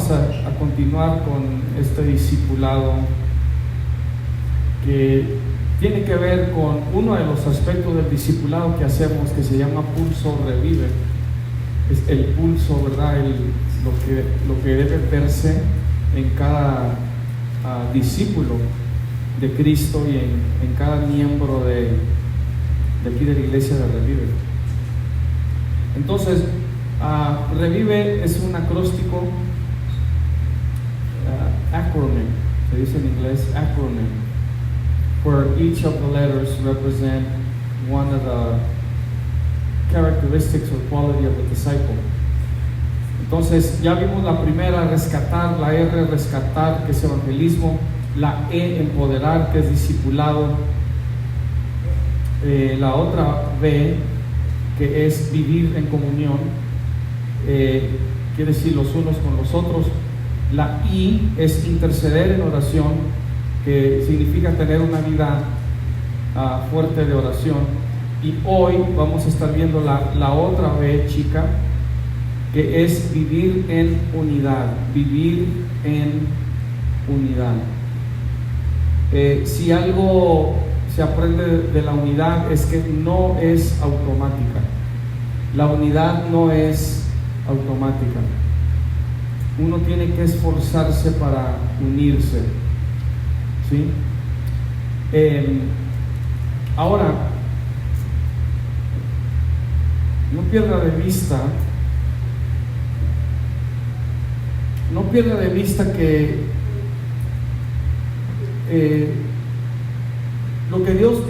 vamos a continuar con este discipulado que tiene que ver con uno de los aspectos del discipulado que hacemos, que se llama Pulso Revive. Es el pulso, ¿verdad? Lo que debe verse en cada discípulo de Cristo y en cada miembro de aquí de la iglesia de Revive. Entonces, Revive es un acróstico, acronym, se dice en inglés acronym, where each of the letters represent one of the characteristics or quality of the disciple. Entonces, ya vimos la primera, rescatar, la R, rescatar, que es evangelismo, la E, empoderar, que es discipulado, la otra B, que es vivir en comunión, quiere decir los unos con los otros. La I es interceder en oración, que significa tener una vida fuerte de oración. Y hoy vamos a estar viendo la otra B chica, que es vivir en unidad, vivir en unidad. Si algo se aprende de la unidad es que no es automática. La unidad no es automática. Uno tiene que esforzarse para unirse, ¿sí? Ahora, no pierda de vista que lo que Dios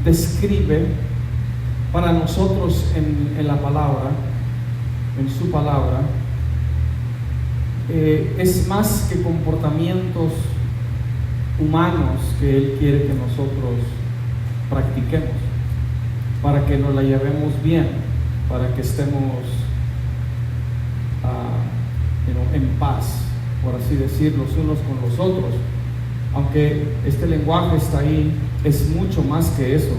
describe para nosotros en la palabra, en su palabra, es más que comportamientos humanos que Él quiere que nosotros practiquemos, para que nos la llevemos bien, para que estemos en paz, por así decir, los unos con los otros. Aunque este lenguaje está ahí, es mucho más que eso.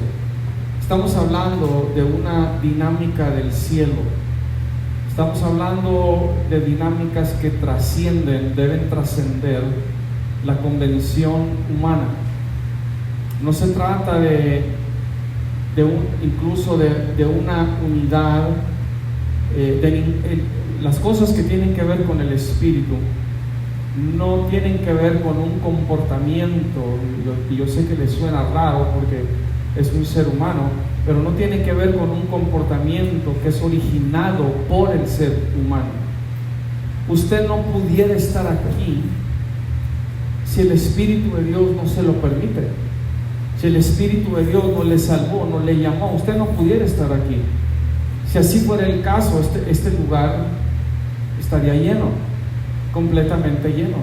Estamos hablando de una dinámica del cielo. Estamos hablando de dinámicas que trascienden, deben trascender la convención humana. No se trata incluso de una unidad, las cosas que tienen que ver con el espíritu no tienen que ver con un comportamiento, y yo sé que les suena raro porque es un ser humano, pero no tiene que ver con un comportamiento que es originado por el ser humano. Usted no pudiera estar aquí si el Espíritu de Dios no se lo permite. Si el Espíritu de Dios no le salvó, no le llamó, usted no pudiera estar aquí. Si así fuera el caso, este lugar estaría lleno, completamente lleno.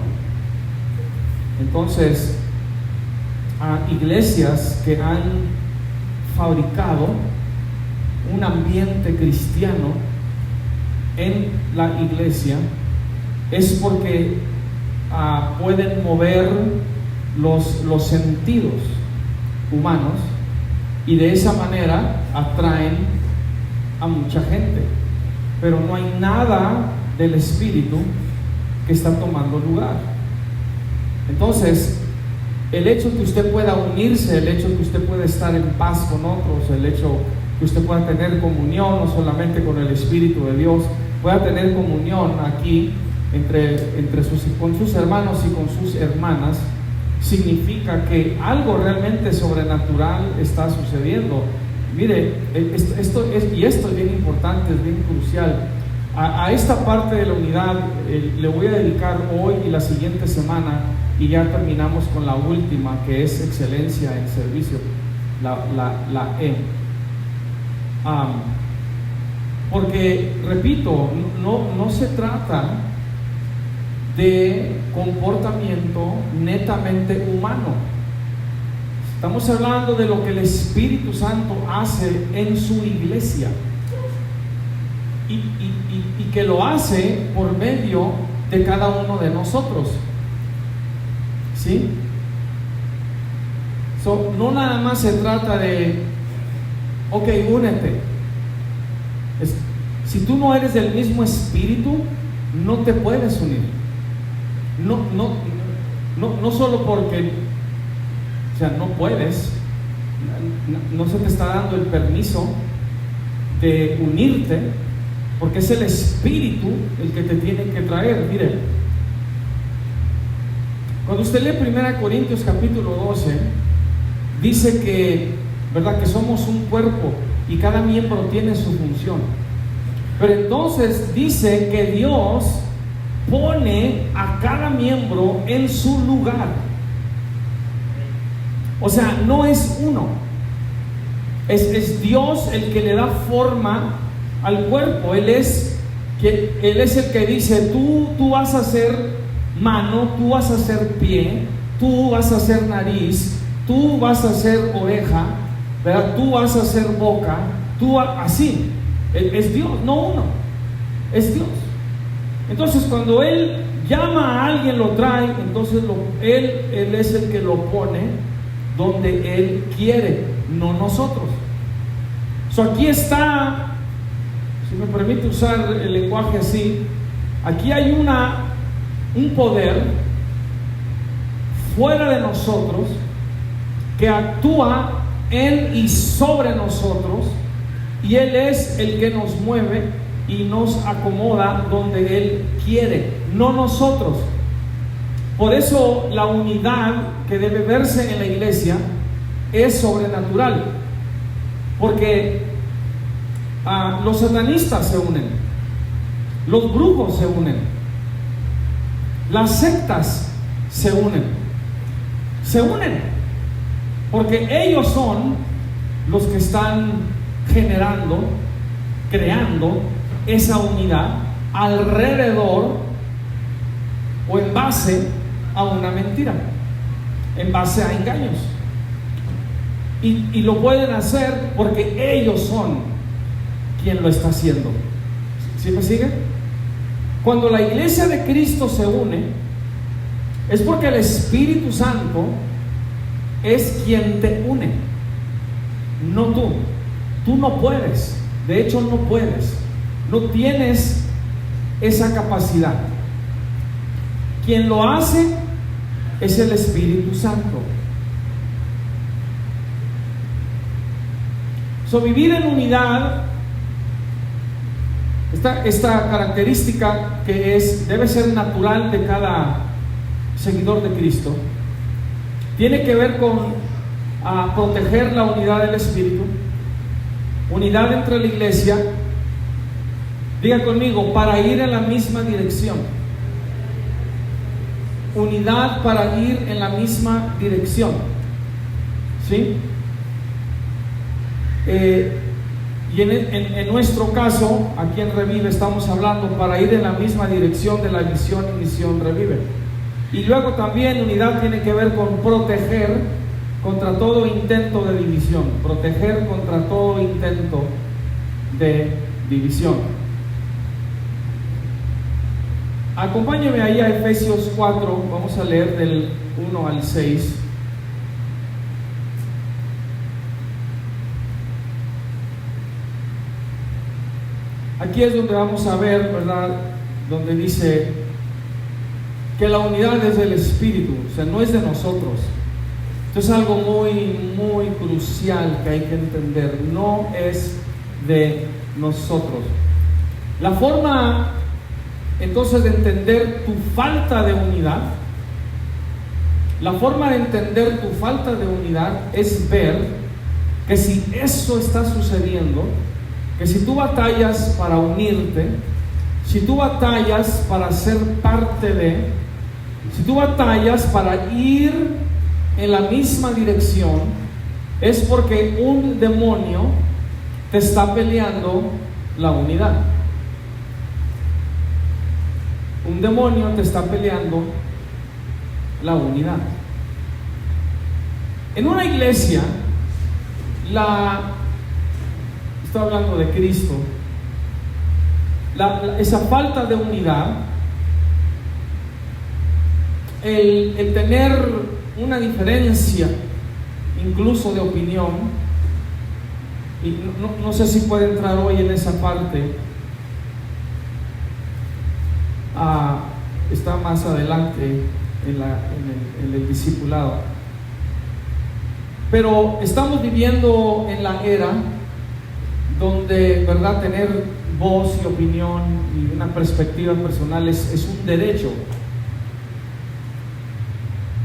Entonces, iglesias que han fabricado un ambiente cristiano en la iglesia es porque pueden mover los sentidos humanos y de esa manera atraen a mucha gente, pero no hay nada del espíritu que está tomando lugar. Entonces, el hecho que usted pueda unirse, el hecho que usted pueda estar en paz con otros, el hecho que usted pueda tener comunión no solamente con el Espíritu de Dios, pueda tener comunión aquí con sus hermanos y con sus hermanas, significa que algo realmente sobrenatural está sucediendo. Mire, esto es bien importante, es bien crucial. A esta parte de la unidad le voy a dedicar hoy y la siguiente semana, y ya terminamos con la última, que es excelencia en servicio, la E. Porque, repito, no se trata de comportamiento netamente humano. Estamos hablando de lo que el Espíritu Santo hace en su iglesia y que lo hace por medio de cada uno de nosotros, ¿sí? No nada más se trata de, ok, únete, Si tú no eres del mismo espíritu, no te puedes unir. No solo porque, o sea, no puedes, no se te está dando el permiso de unirte, porque es el espíritu el que te tiene que traer. Mire, cuando usted lee 1 Corintios capítulo 12, dice que, ¿verdad?, que somos un cuerpo y cada miembro tiene su función. Pero entonces dice que Dios pone a cada miembro en su lugar. O sea, no es uno, es Dios el que le da forma al cuerpo. Él es el que dice: tú vas a ser mano, tú vas a ser pie, tú vas a ser nariz, tú vas a ser oreja, ¿verdad?, tú vas a ser boca, así. Es Dios, no uno, es Dios. Entonces cuando Él llama a alguien, lo trae, entonces Él es el que lo pone donde Él quiere, no nosotros. Aquí está, si me permite usar el lenguaje así, aquí hay un poder fuera de nosotros que actúa en y sobre nosotros, y Él es el que nos mueve y nos acomoda donde Él quiere, no nosotros. Por eso la unidad que debe verse en la iglesia es sobrenatural, porque los satanistas se unen, los brujos se unen, las sectas se unen, porque ellos son los que están creando esa unidad alrededor o en base a una mentira, en base a engaños. Y lo pueden hacer porque ellos son quien lo está haciendo. ¿Sí me sigue? Cuando la iglesia de Cristo se une, es porque el Espíritu Santo es quien te une, no tú. Tú no puedes, de hecho no puedes, no tienes esa capacidad. Quien lo hace es el Espíritu Santo. Vivir en unidad, esta característica que debe ser natural de cada seguidor de Cristo, tiene que ver con proteger la unidad del Espíritu, unidad entre la iglesia. Diga conmigo: para ir en la misma dirección. Unidad para ir en la misma dirección. ¿Sí? Y en nuestro caso, aquí en Revive, estamos hablando para ir en la misma dirección de la visión y misión Revive. Y luego también unidad tiene que ver con proteger contra todo intento de división. Proteger contra todo intento de división. Acompáñeme ahí a Efesios 4, vamos a leer del 1 al 6. Aquí es donde vamos a ver, ¿verdad?, donde dice que la unidad es del Espíritu, o sea, no es de nosotros. Esto es algo muy, muy crucial que hay que entender. No es de nosotros. La forma entonces de entender tu falta de unidad, es ver que si eso está sucediendo, que si tú batallas para unirte, si tú batallas para ser parte de, si tú batallas para ir en la misma dirección, es porque un demonio te está peleando la unidad. Un demonio te está peleando la unidad. En una iglesia, estoy hablando de Cristo, esa falta de unidad, el tener una diferencia incluso de opinión, y no sé si puede entrar hoy en esa parte, está más adelante en el discipulado. Pero estamos viviendo en la era donde, ¿verdad?, tener voz y opinión y una perspectiva personal es un derecho.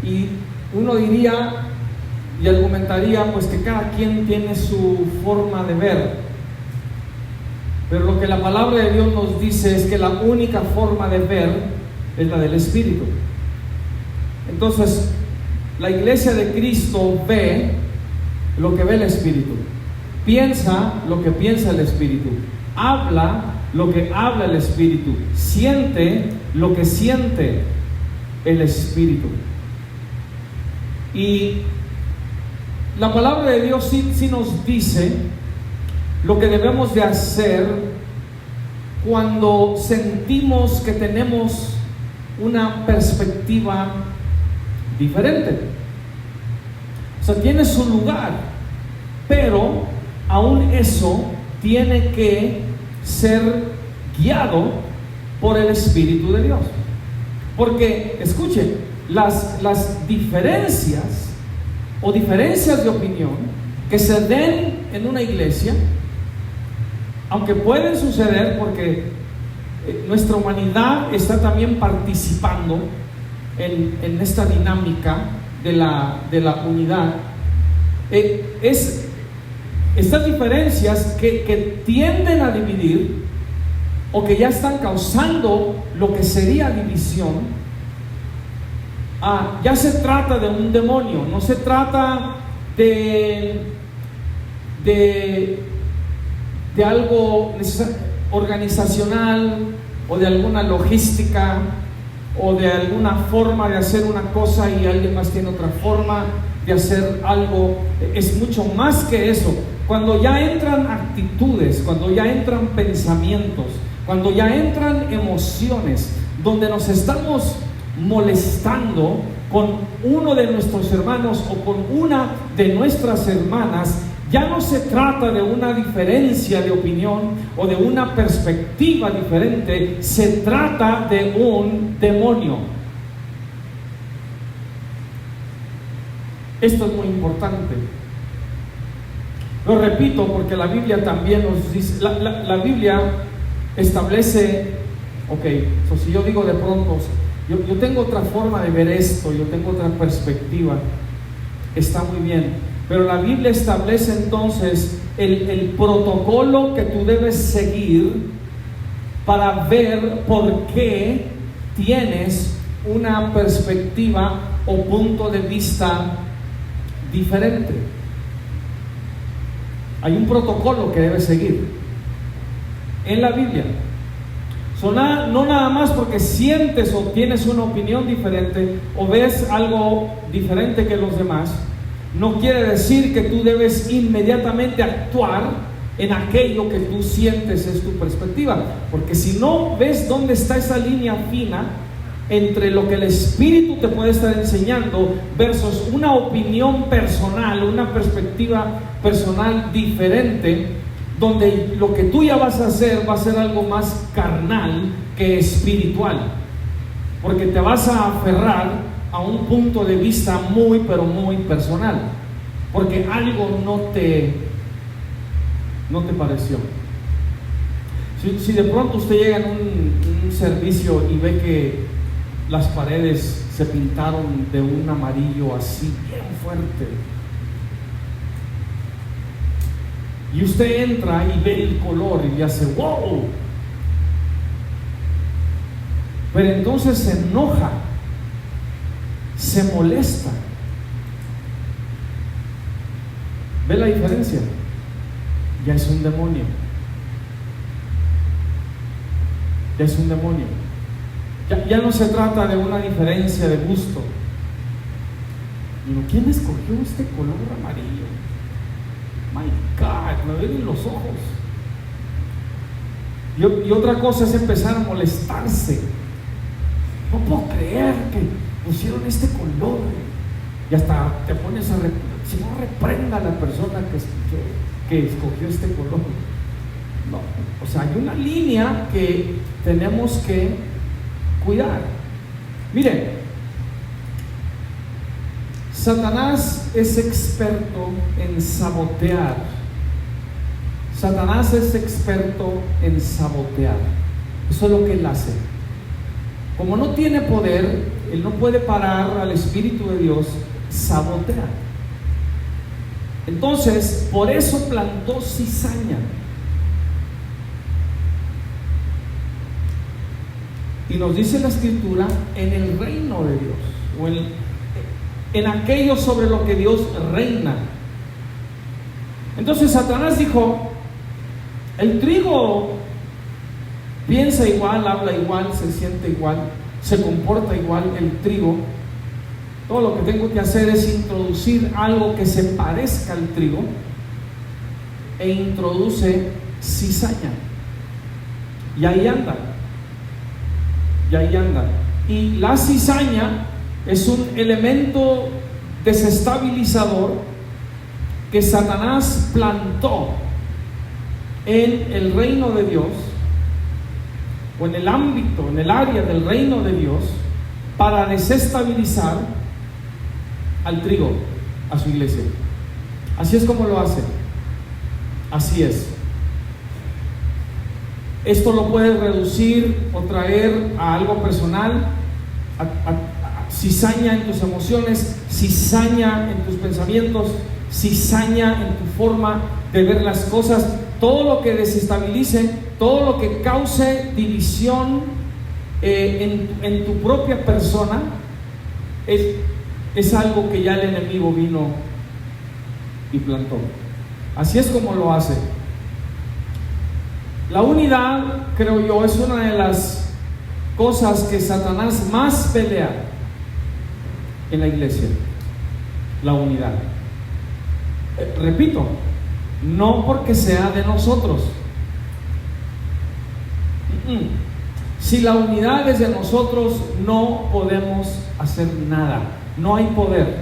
Y uno diría y argumentaría pues que cada quien tiene su forma de ver, pero lo que la palabra de Dios nos dice es que la única forma de ver es la del Espíritu. Entonces, la iglesia de Cristo ve lo que ve el Espíritu, piensa lo que piensa el Espíritu, habla lo que habla el Espíritu, siente lo que siente el Espíritu. Y la palabra de Dios sí nos dice lo que debemos de hacer cuando sentimos que tenemos una perspectiva diferente. O sea, tiene su lugar, pero aún eso tiene que ser guiado por el Espíritu de Dios. Porque, escuchen, las diferencias o diferencias de opinión que se den en una iglesia, aunque pueden suceder porque nuestra humanidad está también participando en esta dinámica de la unidad, estas diferencias que tienden a dividir o que ya están causando lo que sería división. Ya se trata de un demonio, no se trata de algo organizacional o de alguna logística o de alguna forma de hacer una cosa y alguien más tiene otra forma de hacer algo. Es mucho más que eso. Cuando ya entran actitudes, cuando ya entran pensamientos, cuando ya entran emociones, donde nos estamos molestando con uno de nuestros hermanos o con una de nuestras hermanas, ya no se trata de una diferencia de opinión o de una perspectiva diferente, se trata de un demonio. Esto es muy importante. Lo repito porque la Biblia también nos dice, la Biblia establece, si yo digo de pronto, yo tengo otra forma de ver esto, yo tengo otra perspectiva, está muy bien, pero la Biblia establece entonces el protocolo que tú debes seguir para ver por qué tienes una perspectiva o punto de vista diferente. Hay un protocolo que debes seguir en la Biblia. No nada más porque sientes o tienes una opinión diferente o ves algo diferente que los demás, no quiere decir que tú debes inmediatamente actuar en aquello que tú sientes es tu perspectiva, porque si no ves dónde está esa línea fina entre lo que el Espíritu te puede estar enseñando versus una opinión personal, una perspectiva personal diferente, donde lo que tú ya vas a hacer va a ser algo más carnal que espiritual, porque te vas a aferrar a un punto de vista muy pero muy personal, porque algo no te pareció. Si de pronto usted llega en un servicio y ve que las paredes se pintaron de un amarillo así bien fuerte, y usted entra y ve el color y hace wow, pero entonces se enoja, se molesta. ¿Ve la diferencia? Ya es un demonio. Ya es un demonio. Ya no se trata de una diferencia de gusto. ¿Quién escogió este color amarillo? My God, me duelen los ojos. Y otra cosa es empezar a molestarse. No puedo creer que pusieron este color. Y hasta te pones a si no, reprenda a la persona que escogió este color. No, o sea, hay una línea que tenemos que cuidar. Miren, Satanás es experto en sabotear. Satanás es experto en sabotear. Eso es lo que él hace. Como no tiene poder, él no puede parar al Espíritu de Dios, sabotea. Entonces, por eso plantó cizaña. Y nos dice la Escritura, en el reino de Dios, o en aquello sobre lo que Dios reina. Entonces Satanás dijo, el trigo piensa igual, habla igual, se siente igual, se comporta igual el trigo. Todo lo que tengo que hacer es introducir algo que se parezca al trigo, e introduce cizaña. Y ahí anda. Y ahí anda. Y la cizaña es un elemento desestabilizador que Satanás plantó en el reino de Dios, o en el ámbito, en el área del reino de Dios, para desestabilizar al trigo, a su iglesia. Así es como lo hace. Así es. Esto lo puedes reducir o traer a algo personal, a cizaña en tus emociones, cizaña en tus pensamientos, cizaña en tu forma de ver las cosas. Todo lo que desestabilice, todo lo que cause división en tu propia persona, es algo que ya el enemigo vino y plantó. Así es como lo hace. La unidad, creo yo, es una de las cosas que Satanás más pelea en la iglesia. La unidad. Repito, no porque sea de nosotros. Si la unidad es de nosotros, no podemos hacer nada. No hay poder.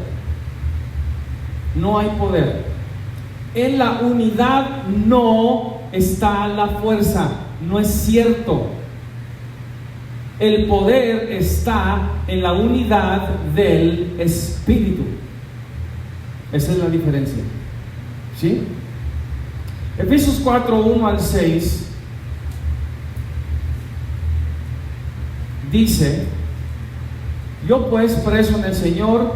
No hay poder. En la unidad no está la fuerza. No es cierto. El poder está en la unidad del Espíritu. Esa es la diferencia. ¿Sí? Efesios 4, 1 al 6 dice: yo pues, preso en el Señor,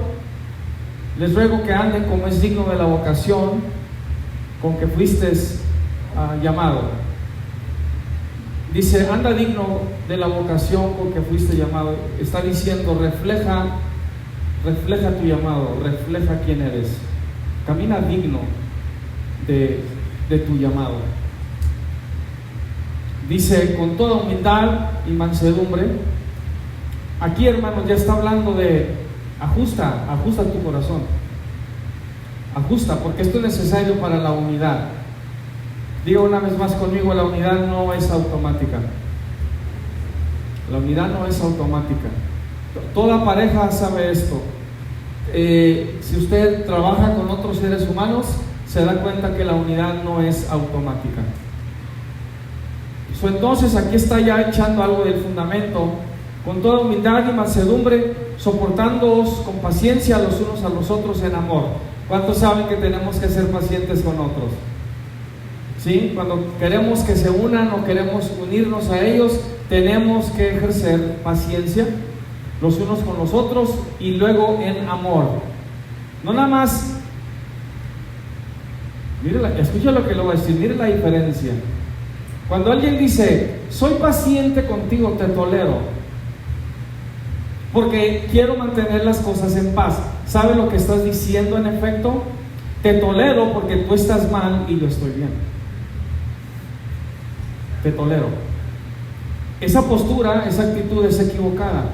les ruego que anden como es digno de la vocación con que fuisteis llamado. Dice, anda digno de la vocación con que fuiste llamado. Está diciendo, refleja tu llamado, refleja quién eres. Camina digno de tu llamado. Dice, con toda humildad y mansedumbre. Aquí, hermanos, ya está hablando de ajusta tu corazón. Ajusta, porque esto es necesario para la unidad. Digo una vez más conmigo, la unidad no es automática. La unidad no es automática. Toda pareja sabe esto. Si usted trabaja con otros seres humanos, se da cuenta que la unidad no es automática. Entonces aquí está ya echando algo del fundamento. Con toda humildad y mansedumbre, soportándoos con paciencia los unos a los otros en amor. ¿Cuántos saben que tenemos que ser pacientes con otros? ¿Sí? Cuando queremos que se unan o queremos unirnos a ellos, tenemos que ejercer paciencia los unos con los otros y luego en amor. No nada más. Escucha lo que le voy a decir, mire la diferencia. Cuando alguien dice, soy paciente contigo, te tolero, porque quiero mantener las cosas en paz. ¿Sabe lo que estás diciendo en efecto? Te tolero porque tú estás mal y yo estoy bien. Te tolero. Esa postura, esa actitud es equivocada.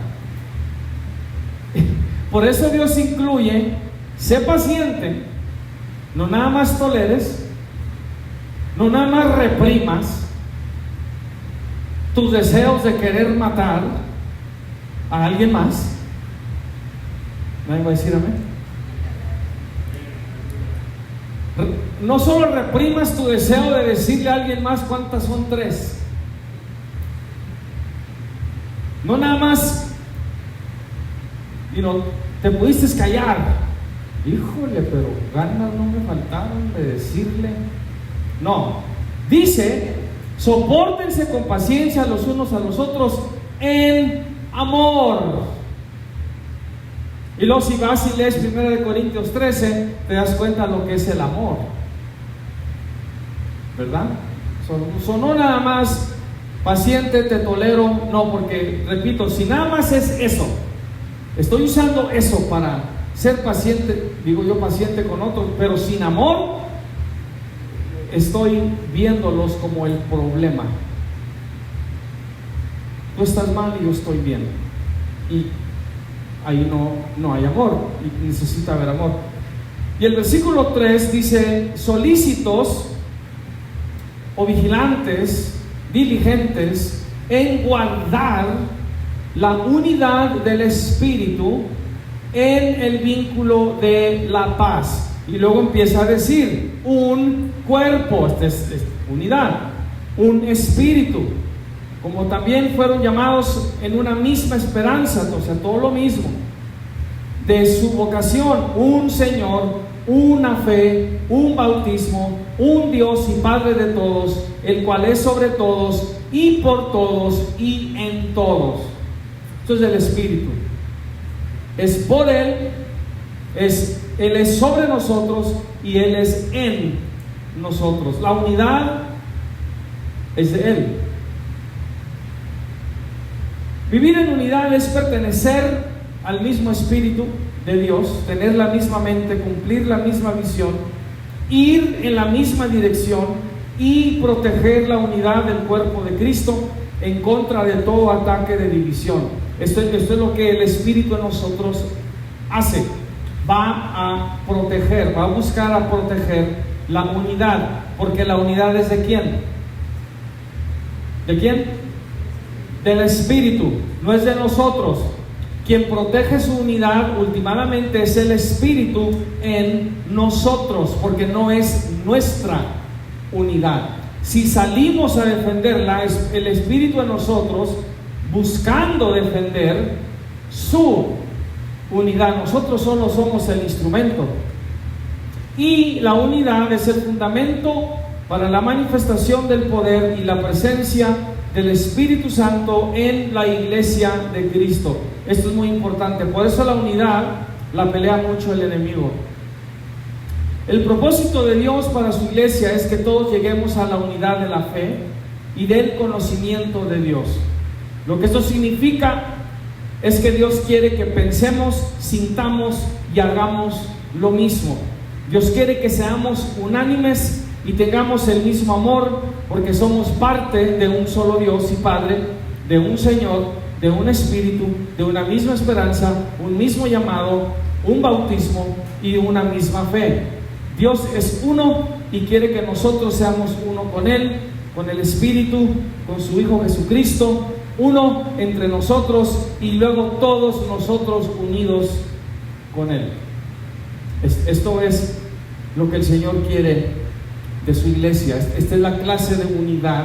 Por eso Dios incluye, sé paciente, no nada más toleres, no nada más reprimas tus deseos de querer matar a alguien más. ¿Nadie va a decir amén? No solo reprimas tu deseo de decirle a alguien más cuántas son tres. No nada más te pudiste callar. Híjole, pero ganas no me faltaron de decirle. No, dice, sopórtense con paciencia los unos a los otros en amor. Y luego si vas y lees 1 Corintios 13, te das cuenta lo que es el amor, ¿verdad? No nada más paciente, te tolero, no, porque repito, si nada más es eso, estoy usando eso para ser paciente, digo yo paciente con otros, pero sin amor, estoy viéndolos como el problema. Tú estás mal y yo estoy bien, y ahí no hay amor, y necesita haber amor. Y el versículo 3 dice, solícitos o vigilantes, diligentes en guardar la unidad del Espíritu en el vínculo de la paz. Y luego empieza a decir, un cuerpo, es unidad, un espíritu, como también fueron llamados en una misma esperanza, o sea, todo lo mismo, de su vocación, un Señor, una fe, un bautismo, un Dios y Padre de todos, el cual es sobre todos y por todos y en todos. Esto es el Espíritu. Es por Él, Él es sobre nosotros y Él es en nosotros. La unidad es de Él. Vivir en unidad es pertenecer al mismo Espíritu de Dios, tener la misma mente, cumplir la misma visión, ir en la misma dirección y proteger la unidad del cuerpo de Cristo en contra de todo ataque de división. Esto es lo que el Espíritu en nosotros hace. Va a proteger, va a buscar a proteger la unidad, porque la unidad es ¿de quién? ¿De quién? Del Espíritu, no es de nosotros. Quien protege su unidad últimamente es el Espíritu en nosotros, porque no es nuestra unidad. Si salimos a defenderla, es el Espíritu en nosotros buscando defender su unidad. Nosotros solo somos el instrumento. Y la unidad es el fundamento para la manifestación del poder y la presencia del Espíritu Santo en la iglesia de Cristo. Esto es muy importante. Por eso la unidad la pelea mucho el enemigo. El propósito de Dios para su iglesia es que todos lleguemos a la unidad de la fe y del conocimiento de Dios. Lo que esto significa es que Dios quiere que pensemos, sintamos y hagamos lo mismo. Dios quiere que seamos unánimes y tengamos el mismo amor, porque somos parte de un solo Dios y Padre, de un Señor, de un Espíritu, de una misma esperanza, un mismo llamado, un bautismo y una misma fe. Dios es uno y quiere que nosotros seamos uno con Él, con el Espíritu, con su Hijo Jesucristo, uno entre nosotros y luego todos nosotros unidos con Él. Esto es lo que el Señor quiere de su iglesia. Esta es la clase de unidad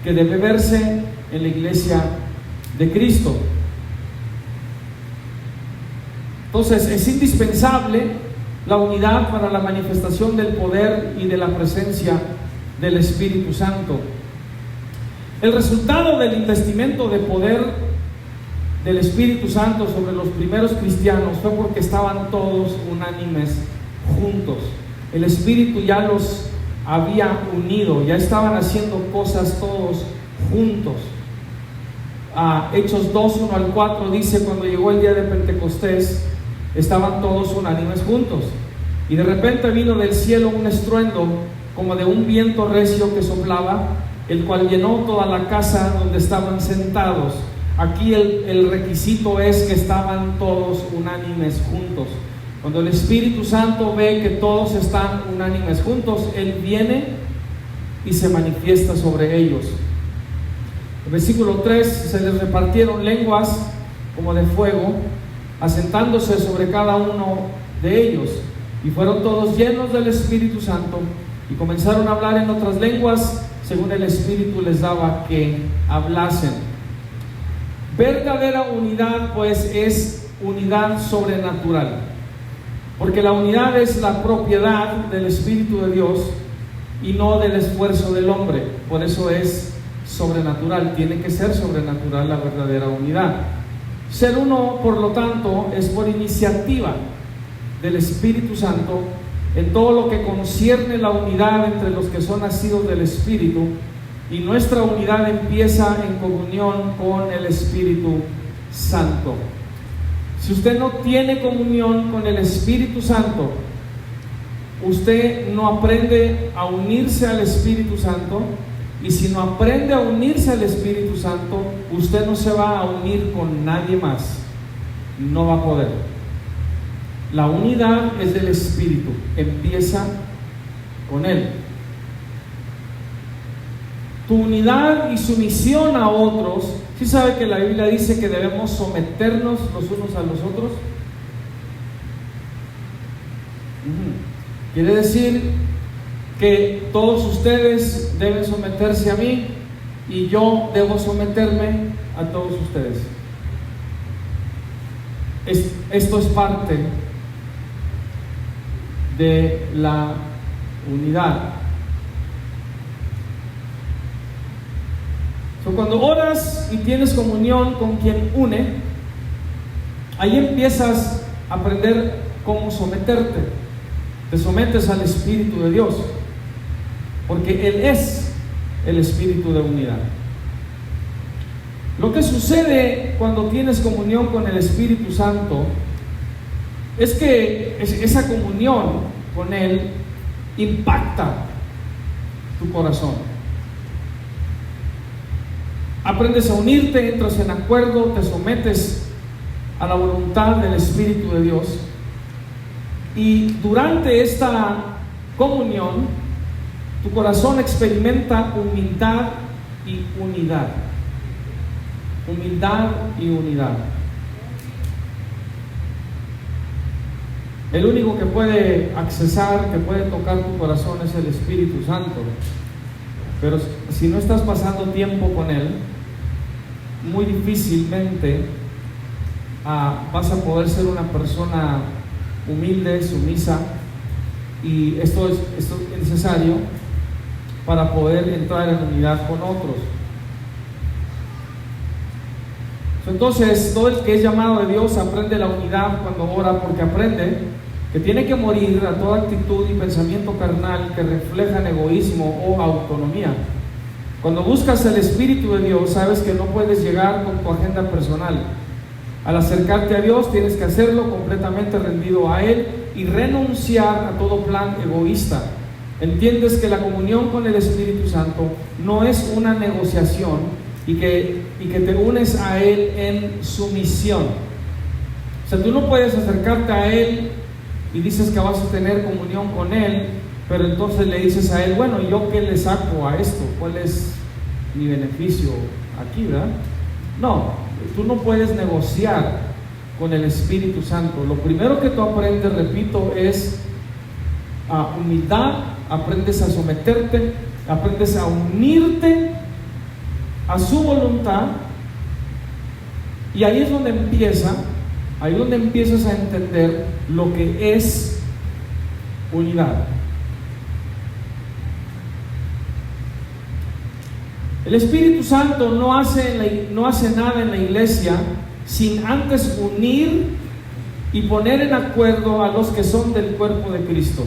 que debe verse en la iglesia de Cristo. Entonces es indispensable la unidad para la manifestación del poder y de la presencia del Espíritu Santo. El resultado del investimento de poder del Espíritu Santo sobre los primeros cristianos fue porque estaban todos unánimes juntos. El Espíritu ya los había unido, ya estaban haciendo cosas todos juntos. Hechos 2, 1 al 4 dice: cuando llegó el día de Pentecostés, estaban todos unánimes juntos, y de repente vino del cielo un estruendo como de un viento recio que soplaba, el cual llenó toda la casa donde estaban sentados. Aquí el requisito es que estaban todos unánimes juntos. Cuando el Espíritu Santo ve que todos están unánimes juntos, Él viene y se manifiesta sobre ellos. El versículo 3: se les repartieron lenguas como de fuego, asentándose sobre cada uno de ellos, y fueron todos llenos del Espíritu Santo, y comenzaron a hablar en otras lenguas, según el Espíritu les daba que hablasen. Verdadera unidad, pues, es unidad sobrenatural, porque la unidad es la propiedad del Espíritu de Dios y no del esfuerzo del hombre. Por eso es sobrenatural, tiene que ser sobrenatural la verdadera unidad. Ser uno, por lo tanto, es por iniciativa del Espíritu Santo en todo lo que concierne la unidad entre los que son nacidos del Espíritu, y nuestra unidad empieza en comunión con el Espíritu Santo. Si usted no tiene comunión con el Espíritu Santo, usted no aprende a unirse al Espíritu Santo, y si no aprende a unirse al Espíritu Santo, usted no se va a unir con nadie más, no va a poder. La unidad es del Espíritu, empieza con Él. Tu unidad y sumisión a otros, ¿sí sabe que la Biblia dice que debemos someternos los unos a los otros? Quiere decir que todos ustedes deben someterse a mí y yo debo someterme a todos ustedes. Esto es parte de la unidad. Cuando oras y tienes comunión con quien une, ahí empiezas a aprender cómo someterte. Te sometes al Espíritu de Dios, porque Él es el Espíritu de unidad. Lo que sucede cuando tienes comunión con el Espíritu Santo es que esa comunión con Él impacta tu corazón. Aprendes a unirte, entras en acuerdo, te sometes a la voluntad del Espíritu de Dios, y durante esta comunión tu corazón experimenta humildad y unidad. Humildad y unidad. El único que puede accesar, que puede tocar tu corazón, es el Espíritu Santo. Pero si no estás pasando tiempo con Él, muy difícilmente vas a poder ser una persona humilde, sumisa, y esto es necesario para poder entrar en unidad con otros. Entonces, todo el que es llamado de Dios aprende la unidad cuando ora, porque aprende que tiene que morir a toda actitud y pensamiento carnal que reflejan egoísmo o autonomía. Cuando buscas el Espíritu de Dios, sabes que no puedes llegar con tu agenda personal. Al acercarte a Dios, tienes que hacerlo completamente rendido a Él y renunciar a todo plan egoísta. Entiendes que la comunión con el Espíritu Santo no es una negociación, y que te unes a Él en sumisión. O sea, tú no puedes acercarte a Él y dices que vas a tener comunión con Él, pero entonces le dices a Él: bueno, ¿yo qué le saco a esto? ¿Cuál es mi beneficio aquí, verdad? No, tú no puedes negociar con el Espíritu Santo. Lo primero que tú aprendes, repito, es humildad, aprendes a someterte, aprendes a unirte a su voluntad, y ahí es donde empiezas a entender lo que es unidad. El Espíritu Santo no hace nada en la iglesia sin antes unir y poner en acuerdo a los que son del cuerpo de Cristo.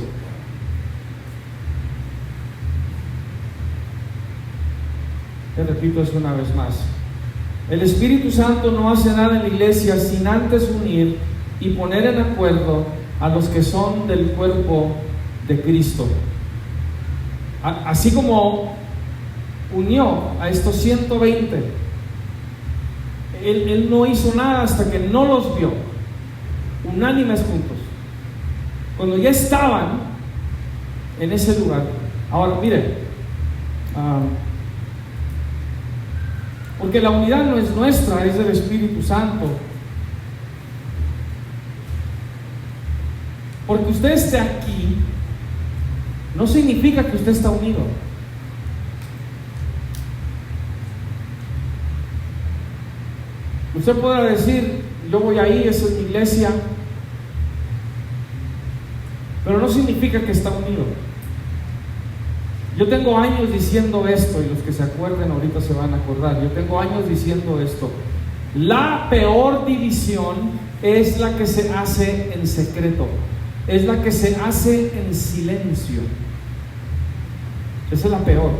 Te repito eso una vez más. El Espíritu Santo no hace nada en la iglesia sin antes unir y poner en acuerdo a los que son del cuerpo de Cristo. Así como unió a estos 120, Él no hizo nada hasta que no los vio unánimes juntos, cuando ya estaban en ese lugar. Ahora mire, porque la unidad no es nuestra, es del Espíritu Santo. Porque usted esté aquí no significa que usted está unido. Usted podrá decir: yo voy ahí, esa es mi iglesia, pero no significa que está unido. Yo tengo años diciendo esto, y los que se acuerden ahorita se van a acordar. Yo tengo años diciendo esto. La peor división es la que se hace en secreto, es la que se hace en silencio. Esa es la peor.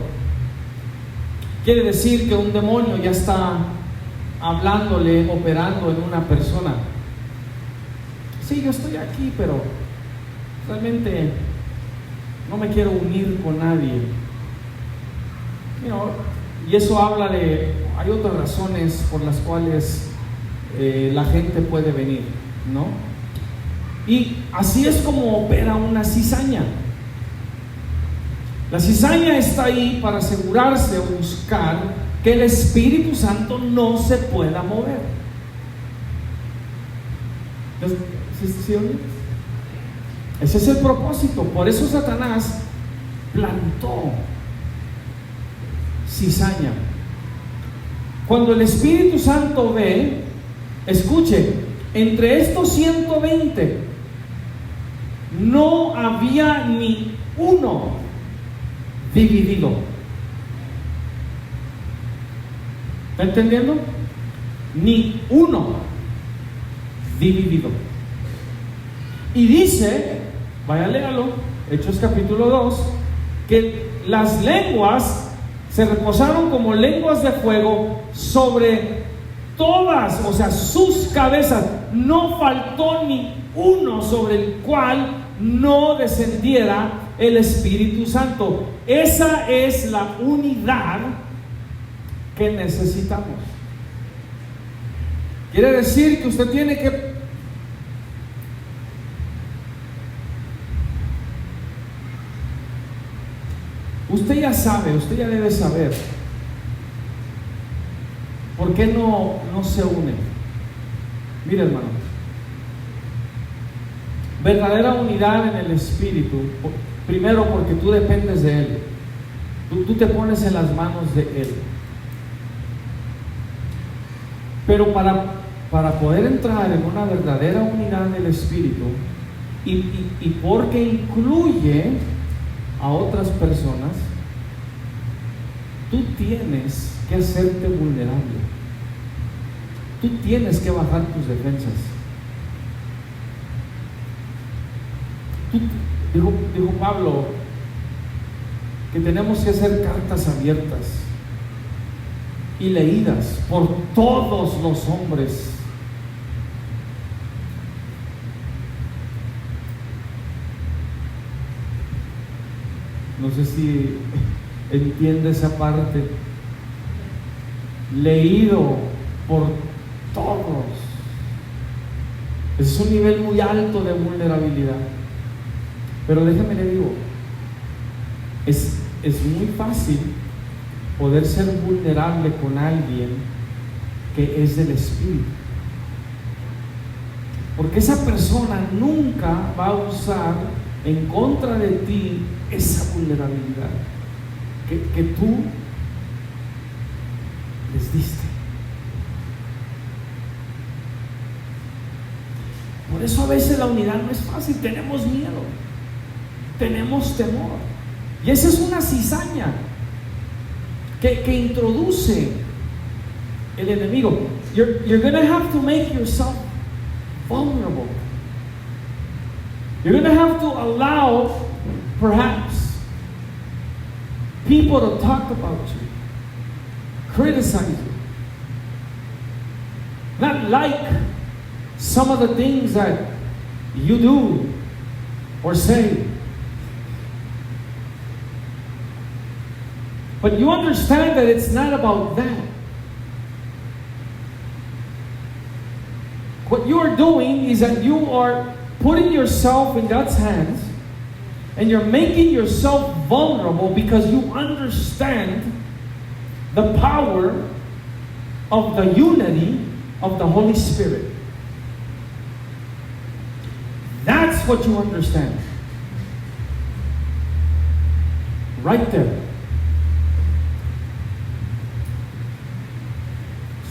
Quiere decir que un demonio ya está hablándole, operando en una persona. Sí, yo estoy aquí, pero realmente no me quiero unir con nadie. Y eso habla de, hay otras razones por las cuales la gente puede venir, ¿no? Y así es como opera una cizaña. La cizaña está ahí para asegurarse o buscar que el Espíritu Santo no se pueda mover. ¿Sí? Ese es el propósito. Por eso Satanás plantó cizaña. Cuando el Espíritu Santo ve, escuche, entre estos 120 no había ni uno dividido. ¿Está entendiendo? Ni uno dividido. Y dice, vaya léalo, Hechos capítulo 2, que las lenguas se reposaron como lenguas de fuego sobre todas, o sea, sus cabezas. No faltó ni uno sobre el cual no descendiera el Espíritu Santo. Esa es la unidad que necesitamos. Quiere decir que usted tiene que usted ya sabe, usted ya debe saber por qué no se une. Mire, hermano, verdadera unidad en el Espíritu, primero porque tú dependes de Él, tú te pones en las manos de Él. Pero para poder entrar en una verdadera unidad del Espíritu, y porque incluye a otras personas, tú tienes que hacerte vulnerable. Tú tienes que bajar tus defensas. Dijo Pablo que tenemos que hacer cartas abiertas y leídas por todos los hombres. No sé si entiende esa parte. Leído por todos. Es un nivel muy alto de vulnerabilidad. Pero déjeme le digo, es muy fácil poder ser vulnerable con alguien que es del Espíritu, porque esa persona nunca va a usar en contra de ti esa vulnerabilidad que tú les diste. Por eso a veces la unidad no es fácil. Tenemos miedo, tenemos temor, y esa es una cizaña que introduce el enemigo. You're going to have to make yourself vulnerable. You're going to have to allow perhaps people to talk about you, criticize you, not like some of the things that you do or say. But you understand that it's not about that. What you are doing is that you are putting yourself in God's hands, and you're making yourself vulnerable because you understand the power of the unity of the Holy Spirit. That's what you understand. Right there.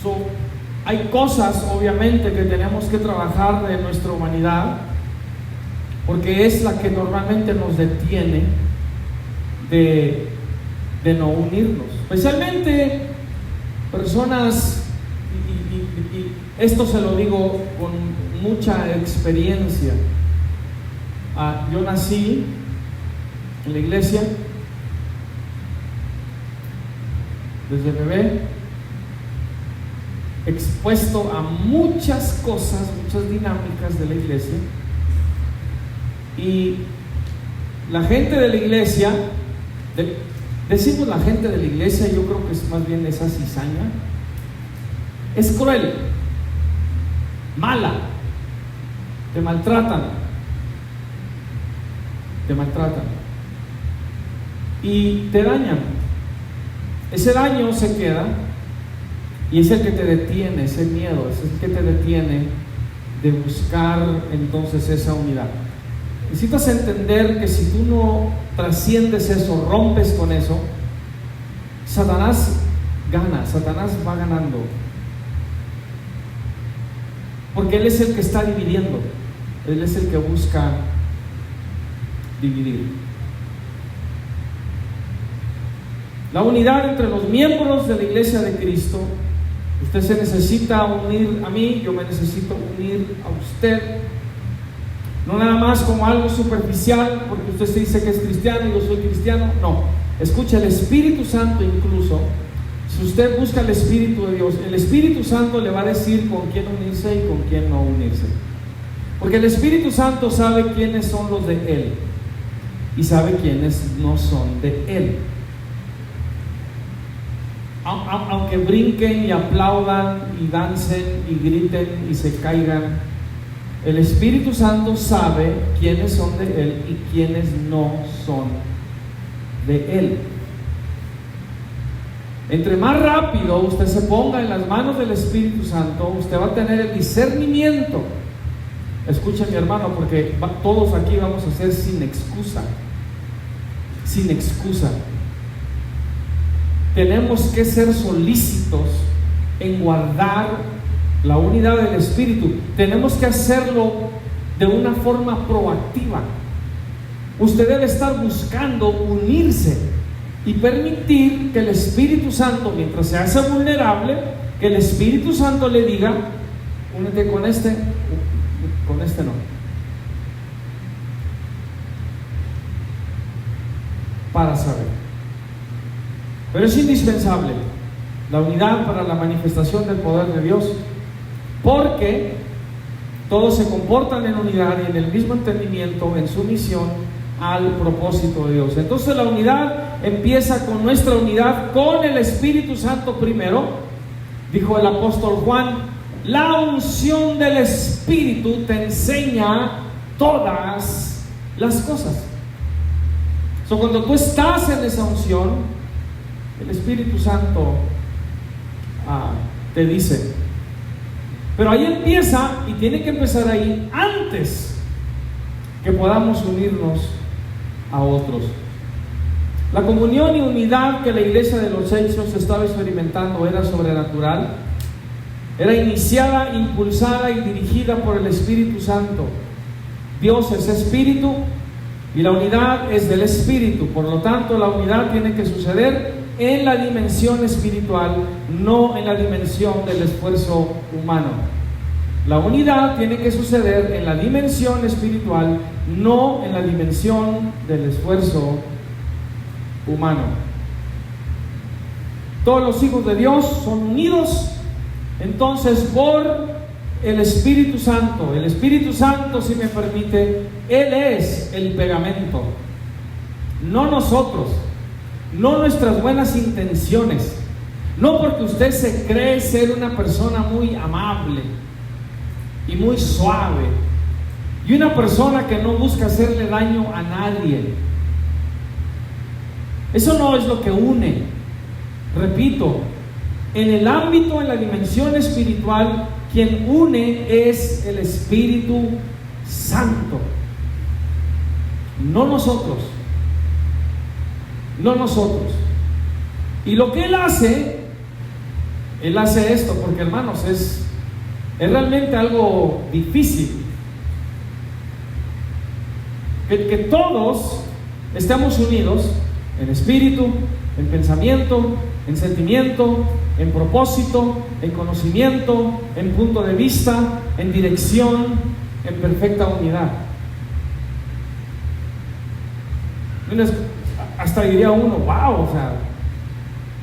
So, Hay cosas, obviamente, que tenemos que trabajar de nuestra humanidad, porque es la que normalmente nos detiene de no unirnos. Especialmente personas, y esto se lo digo con mucha experiencia. Yo nací en la iglesia desde bebé, expuesto a muchas cosas, muchas dinámicas de la iglesia, y la gente de la iglesia, decimos la gente de la iglesia, yo creo que es más bien esa cizaña, es cruel, mala, te maltratan y te dañan. Ese daño se queda y es el que te detiene, ese miedo, es el que te detiene de buscar entonces esa unidad. Necesitas entender que si tú no trasciendes eso, rompes con eso, Satanás gana, Satanás va ganando, porque él es el que está dividiendo, él es el que busca dividir. La unidad entre los miembros de la iglesia de Cristo, usted se necesita unir a mí, yo me necesito unir a usted, no nada más como algo superficial, porque usted se dice que es cristiano y yo soy cristiano, no, escucha, el Espíritu Santo incluso, si usted busca el Espíritu de Dios, el Espíritu Santo le va a decir con quién unirse y con quién no unirse, porque el Espíritu Santo sabe quiénes son los de Él y sabe quiénes no son de Él. Aunque brinquen y aplaudan y dancen y griten y se caigan, el Espíritu Santo sabe quiénes son de Él y quiénes no son de Él. Entre más rápido usted se ponga en las manos del Espíritu Santo, usted va a tener el discernimiento. Escucha, mi hermano, porque todos aquí vamos a ser sin excusa. Sin excusa. Tenemos que ser solícitos en guardar la unidad del Espíritu. Tenemos que hacerlo de una forma proactiva. Usted debe estar buscando unirse y permitir que el Espíritu Santo, mientras se hace vulnerable, que el Espíritu Santo le diga: únete con este no. Para saber. Pero es indispensable la unidad para la manifestación del poder de Dios, porque todos se comportan en unidad y en el mismo entendimiento, en sumisión al propósito de Dios. Entonces la unidad empieza con nuestra unidad con el Espíritu Santo primero. Dijo el apóstol Juan: la unción del Espíritu te enseña todas las cosas. Cuando tú estás en esa unción, el Espíritu Santo te dice. Pero ahí empieza, y tiene que empezar ahí antes que podamos unirnos a otros. La comunión y unidad que la iglesia de los Hechos estaba experimentando era sobrenatural, era iniciada, impulsada y dirigida por el Espíritu Santo. Dios es Espíritu y la unidad es del Espíritu. Por lo tanto, la unidad tiene que suceder en la dimensión espiritual, no en la dimensión del esfuerzo humano. La unidad tiene que suceder en la dimensión espiritual, no en la dimensión del esfuerzo humano. Todos los hijos de Dios son unidos entonces por el Espíritu Santo. El Espíritu Santo, si me permite, Él es el pegamento, no nosotros, no nuestras buenas intenciones, no porque usted se cree ser una persona muy amable y muy suave y una persona que no busca hacerle daño a nadie. Eso no es lo que une. Repito, en el ámbito, en la dimensión espiritual, quien une es el Espíritu Santo, no nosotros. No nosotros. Y lo que Él hace Él hace esto porque, hermanos, es realmente algo difícil. Que todos estemos unidos en espíritu, en pensamiento, en sentimiento, en propósito, en conocimiento, en punto de vista, en dirección, en perfecta unidad. Hasta diría uno, wow, o sea,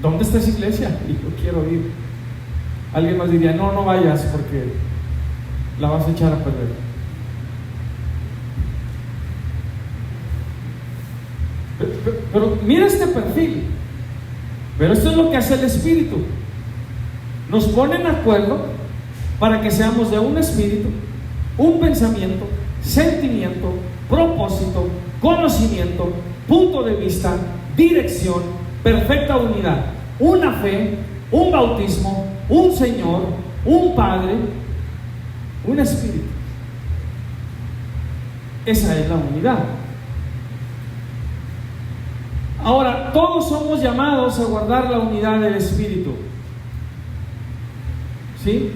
¿dónde está esa iglesia? Y yo quiero ir. Alguien más diría, no vayas porque la vas a echar a perder. Pero mira este perfil. Pero esto es lo que hace el Espíritu. Nos pone en acuerdo para que seamos de un espíritu, un pensamiento, sentimiento, propósito, conocimiento, punto de vista, dirección, perfecta unidad, una fe, un bautismo, un Señor, un Padre, un Espíritu. Esa es la unidad. Ahora, todos somos llamados a guardar la unidad del Espíritu. ¿Sí?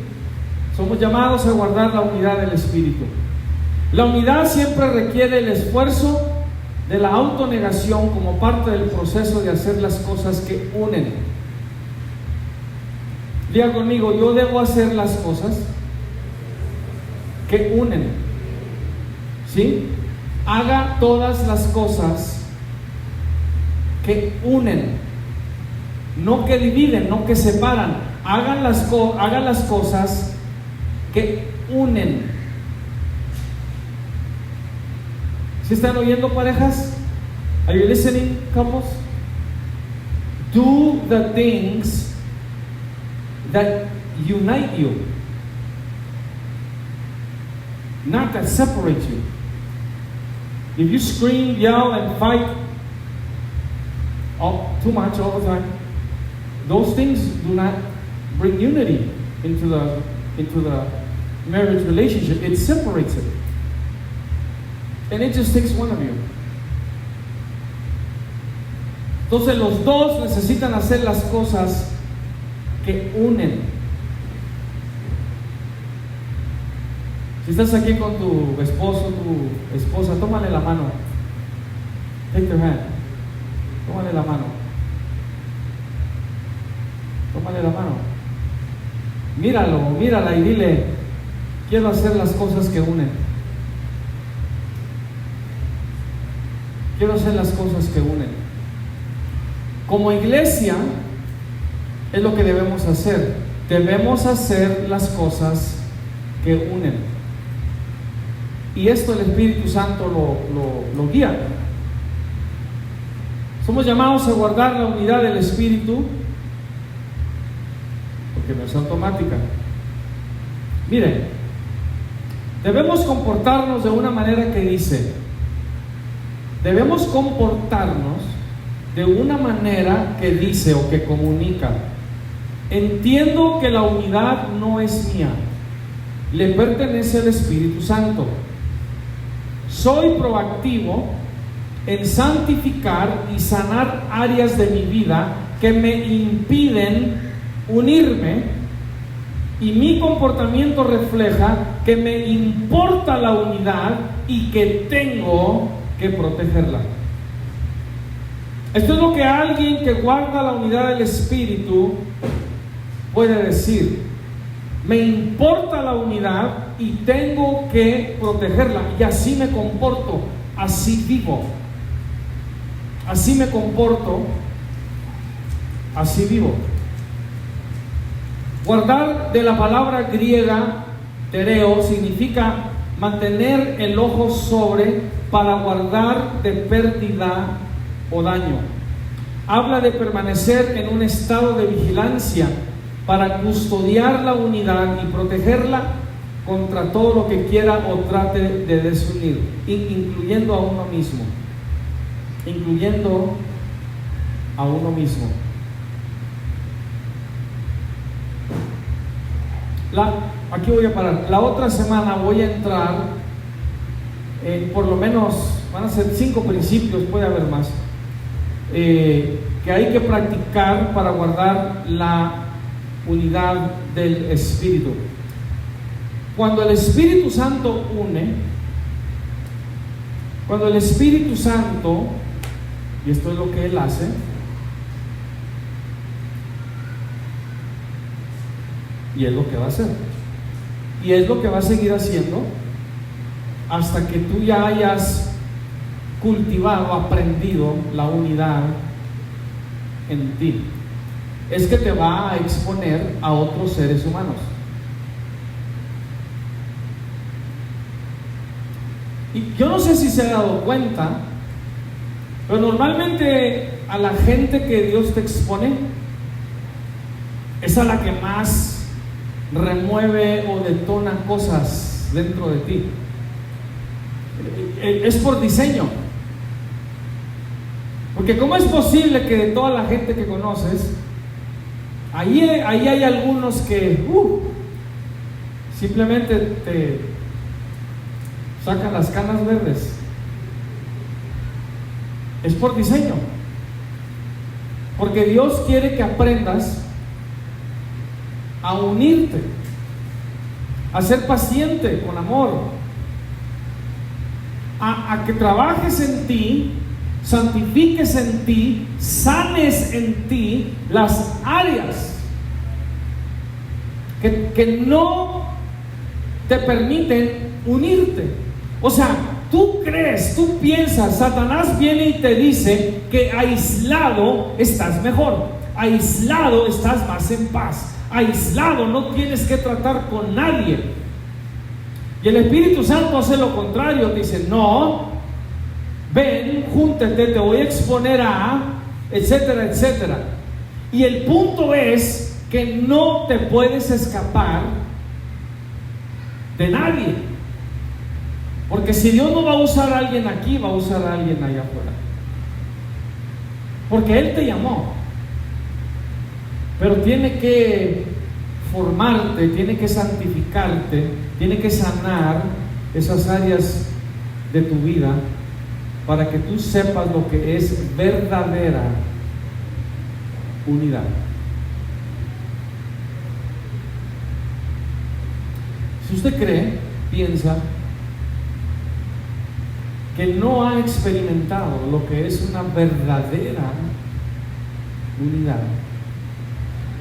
Somos llamados a guardar la unidad del Espíritu. La unidad siempre requiere el esfuerzo de la autonegación como parte del proceso de hacer las cosas que unen. Diga conmigo, yo debo hacer las cosas que unen. ¿Sí? Haga todas las cosas que unen, no que dividen, no que separan. Hagan las cosas que unen. ¿Sí están oyendo, parejas? Are you listening, couples? Do the things that unite you, not that separate you. If you scream, yell, and fight too much all the time, those things do not bring unity into the marriage relationship. It separates it, and it just takes one of you. Entonces los dos necesitan hacer las cosas que unen. Si estás aquí con tu esposo, tu esposa, tómale la mano. Take their hand. Tómale la mano. Tómale la mano. Míralo, mírala y dile, quiero hacer las cosas que unen. Quiero hacer las cosas que unen. Como iglesia, es lo que debemos hacer. Debemos hacer las cosas que unen. Y esto el Espíritu Santo lo guía. Somos llamados a guardar la unidad del Espíritu, porque no es automática. Miren, debemos comportarnos de una manera que dice, debemos comportarnos de una manera que dice o que comunica: entiendo que la unidad no es mía, le pertenece al Espíritu Santo. Soy proactivo en santificar y sanar áreas de mi vida que me impiden unirme, y mi comportamiento refleja que me importa la unidad y que tengo que protegerla. Esto es lo que alguien que guarda la unidad del Espíritu puede decir: me importa la unidad y tengo que protegerla, y así me comporto, así vivo. Así me comporto, así vivo. Guardar, de la palabra griega tereo, significa mantener el ojo sobre, para guardar de pérdida o daño. Habla de permanecer en un estado de vigilancia para custodiar la unidad y protegerla contra todo lo que quiera o trate de desunir, incluyendo a uno mismo. Incluyendo a uno mismo. Aquí voy a parar. La otra semana voy a entrar por lo menos, van a ser 5 principios, puede haber más, que hay que practicar para guardar la unidad del Espíritu. Cuando el Espíritu Santo une, cuando el Espíritu Santo, y esto es lo que Él hace, y es lo que va a hacer, y es lo que va a seguir haciendo hasta que tú ya hayas cultivado, aprendido la unidad en ti, es que te va a exponer a otros seres humanos. Y yo no sé si se ha dado cuenta, pero normalmente a la gente que Dios te expone es a la que más remueve o detona cosas dentro de ti. Es por diseño. Porque ¿cómo es posible que de toda la gente que conoces, ahí hay algunos que simplemente te sacan las canas verdes? Es por diseño. Porque Dios quiere que aprendas a unirte, a ser paciente con amor, a que trabajes en ti, santifiques en ti, sanes en ti las áreas que no te permiten unirte. O sea, tú crees, tú piensas, Satanás viene y te dice que aislado estás mejor, aislado estás más en paz, aislado no tienes que tratar con nadie. Y el Espíritu Santo hace lo contrario, dice: no, ven, júntate, te voy a exponer a, etcétera, etcétera. Y el punto es que no te puedes escapar de nadie. Porque si Dios no va a usar a alguien aquí, va a usar a alguien allá afuera. Porque Él te llamó. Pero tiene que formarte, tiene que santificarte, tiene que sanar esas áreas de tu vida para que tú sepas lo que es verdadera unidad. Si usted cree, piensa que no ha experimentado lo que es una verdadera unidad,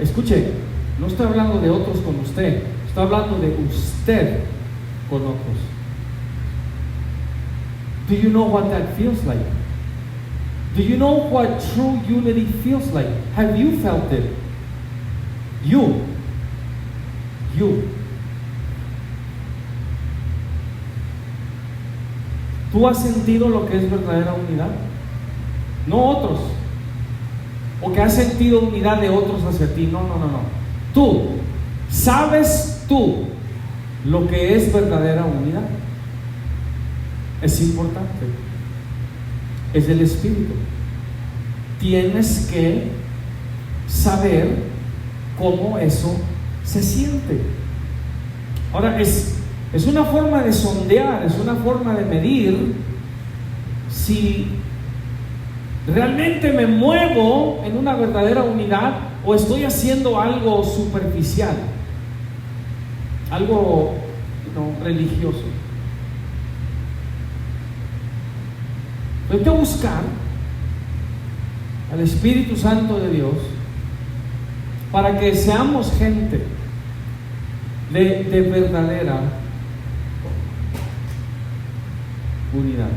escuche, no estoy hablando de otros con usted, estoy hablando de usted con otros. Do you know what that feels like? Do you know what true unity feels like? Have you felt it? You. ¿Tú has sentido lo que es verdadera unidad? No otros. O que has sentido unidad de otros hacia ti. No. Tú. ¿Sabes tú lo que es verdadera unidad? Es importante. Es el Espíritu. Tienes que saber cómo eso se siente. Ahora, es una forma de sondear, es una forma de medir si realmente me muevo en una verdadera unidad o estoy haciendo algo superficial, algo religioso. Hay que buscar al Espíritu Santo de Dios para que seamos gente de verdadera unidad.